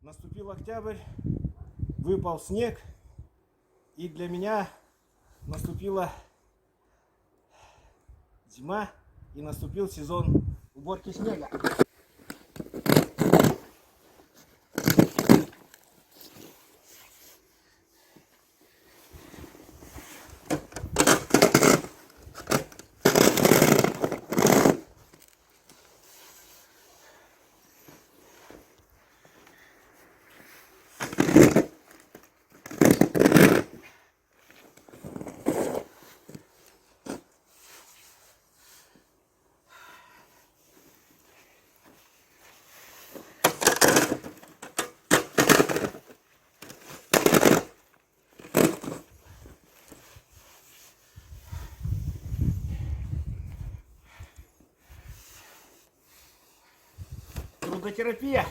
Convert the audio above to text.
Наступил октябрь, выпал снег, и для меня наступила зима и наступил сезон уборки снега. Трудотерапия.